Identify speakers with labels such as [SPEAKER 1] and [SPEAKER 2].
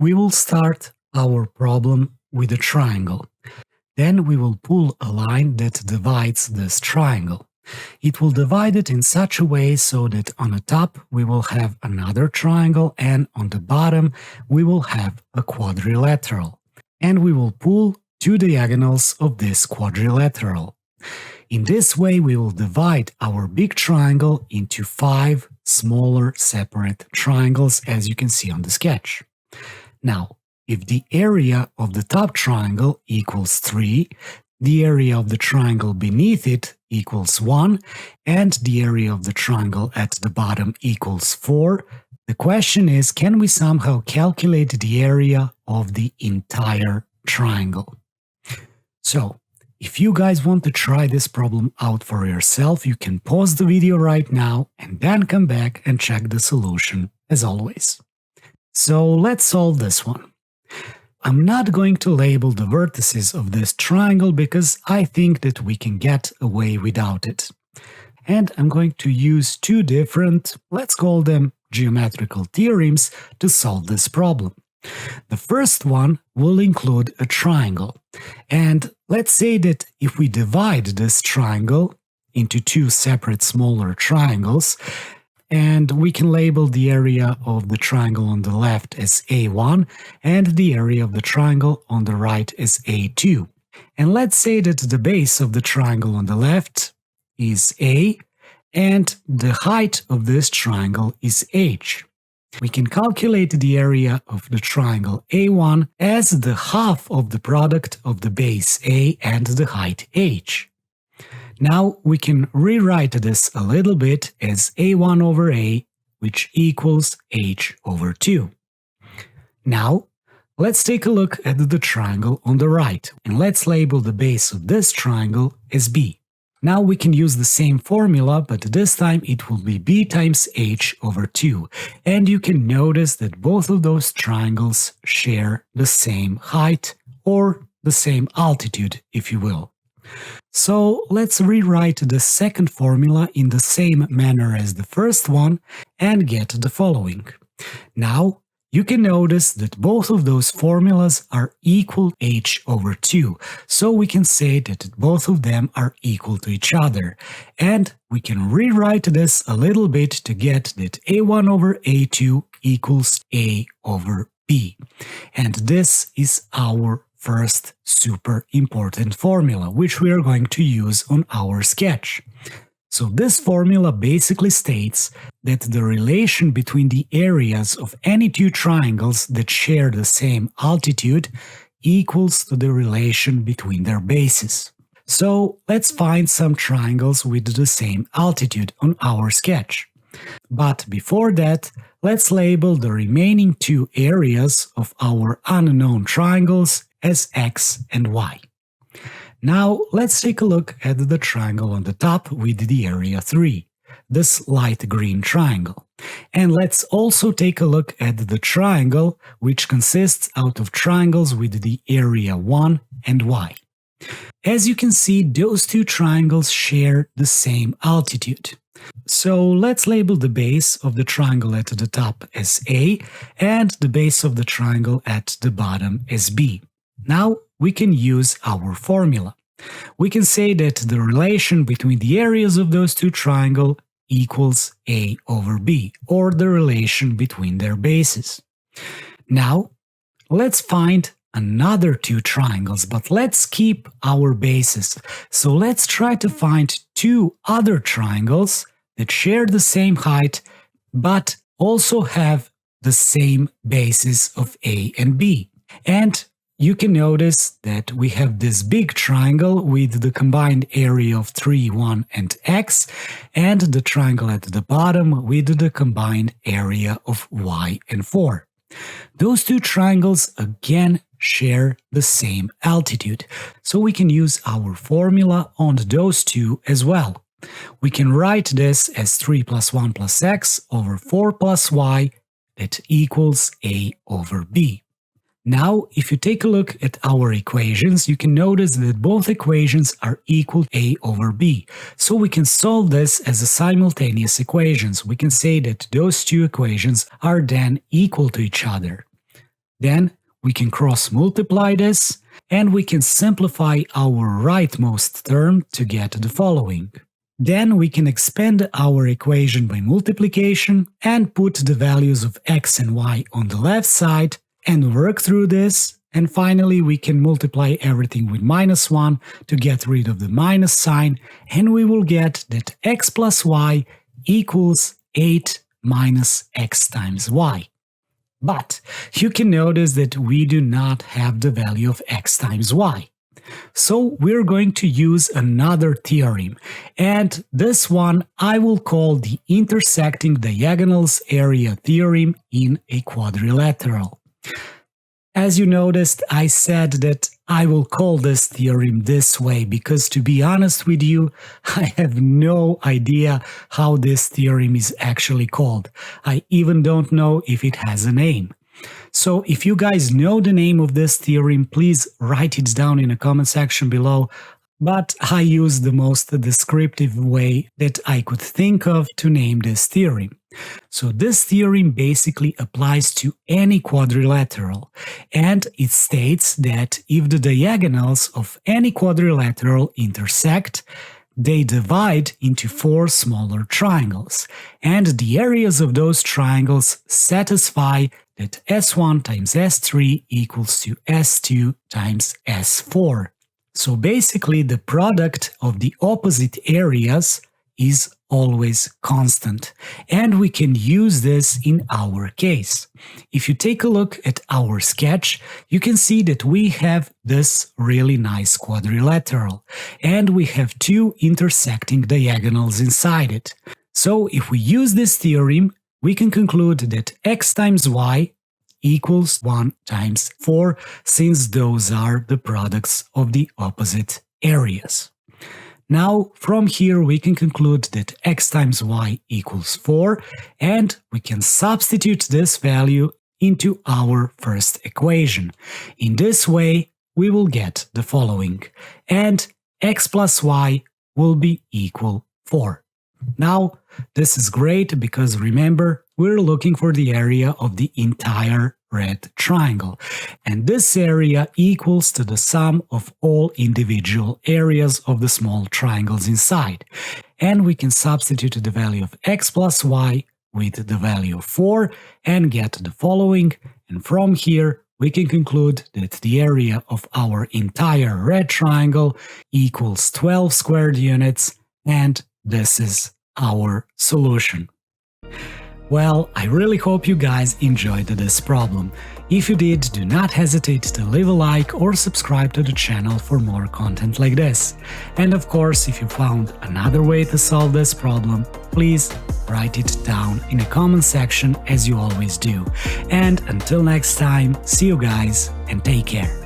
[SPEAKER 1] We will start our problem with a triangle. Then we will pull a line that divides this triangle. It will divide it in such a way so that on the top we will have another triangle and on the bottom we will have a quadrilateral. And we will pull two diagonals of this quadrilateral. In this way we will divide our big triangle into 5 smaller separate triangles, as you can see on the sketch. Now, if the area of the top triangle equals 3, the area of the triangle beneath it equals 1, and the area of the triangle at the bottom equals 4, the question is, can we somehow calculate the area of the entire triangle? So, if you guys want to try this problem out for yourself, you can pause the video right now and then come back and check the solution, as always. So let's solve this one. I'm not going to label the vertices of this triangle because I think that we can get away without it. And I'm going to use two different, let's call them geometrical theorems, to solve this problem. The first one will include a triangle. And let's say that if we divide this triangle into 2 separate smaller triangles, and we can label the area of the triangle on the left as A1 and the area of the triangle on the right as A2. And let's say that the base of the triangle on the left is A and the height of this triangle is H. We can calculate the area of the triangle A1 as the half of the product of the base A and the height H. Now we can rewrite this a little bit as A1 over A, which equals H over 2. Now, let's take a look at the triangle on the right, and let's label the base of this triangle as B. Now we can use the same formula, but this time it will be B times H over 2, and you can notice that both of those triangles share the same height, or the same altitude, if you will. So let's rewrite the second formula in the same manner as the first one and get the following. Now, you can notice that both of those formulas are equal H over 2, so we can say that both of them are equal to each other. And we can rewrite this a little bit to get that A1 over A2 equals A over B. And this is our first super important formula, which we are going to use on our sketch. So this formula basically states that the relation between the areas of any two triangles that share the same altitude equals to the relation between their bases. So let's find some triangles with the same altitude on our sketch. But before that, let's label the remaining 2 areas of our unknown triangles as X and Y. Now let's take a look at the triangle on the top with the area 3, this light green triangle. And let's also take a look at the triangle which consists out of triangles with the area 1 and Y. As you can see, those 2 triangles share the same altitude. So let's label the base of the triangle at the top as A and the base of the triangle at the bottom as B. Now we can use our formula. We can say that the relation between the areas of those 2 triangles equals A over B, or the relation between their bases. Now let's find another 2 triangles, but let's keep our bases. So let's try to find 2 other triangles that share the same height, but also have the same bases of A and B. And you can notice that we have this big triangle with the combined area of 3, 1, and X, and the triangle at the bottom with the combined area of Y and 4. Those 2 triangles again share the same altitude, so we can use our formula on those 2 as well. We can write this as 3 plus 1 plus X over 4 plus Y that equals A over B. Now, if you take a look at our equations, you can notice that both equations are equal to A over B. So we can solve this as a simultaneous equations. We can say that those 2 equations are then equal to each other. Then we can cross multiply this, and we can simplify our rightmost term to get the following. Then we can expand our equation by multiplication and put the values of x and y on the left side and work through this. And finally, we can multiply everything with -1 to get rid of the minus sign, and we will get that x plus y equals 8 minus x times y. But you can notice that we do not have the value of x times y. So we're going to use another theorem, and this one I will call the intersecting diagonals area theorem in a quadrilateral. As you noticed, I said that I will call this theorem this way because, to be honest with you, I have no idea how this theorem is actually called. I even don't know if it has a name. So if you guys know the name of this theorem, please write it down in the comment section below. But I use the most descriptive way that I could think of to name this theorem. So this theorem basically applies to any quadrilateral, and it states that if the diagonals of any quadrilateral intersect, they divide into 4 smaller triangles, and the areas of those triangles satisfy that S1 times S3 equals to S2 times S4. So basically, the product of the opposite areas is always constant, and we can use this in our case. If you take a look at our sketch, you can see that we have this really nice quadrilateral, and we have 2 intersecting diagonals inside it. So if we use this theorem, we can conclude that x times y equals 1 times 4, since those are the products of the opposite areas. Now, from here we can conclude that x times y equals 4, and we can substitute this value into our first equation. In this way, we will get the following, and x plus y will be equal 4. Now, this is great because remember, we're looking for the area of the entire red triangle, and this area equals to the sum of all individual areas of the small triangles inside. And we can substitute the value of x plus y with the value of 4 and get the following, and from here we can conclude that the area of our entire red triangle equals 12 squared units, and this is our solution. Well, I really hope you guys enjoyed this problem. If you did, do not hesitate to leave a like or subscribe to the channel for more content like this. And of course, if you found another way to solve this problem, please write it down in the comment section as you always do. And until next time, see you guys and take care.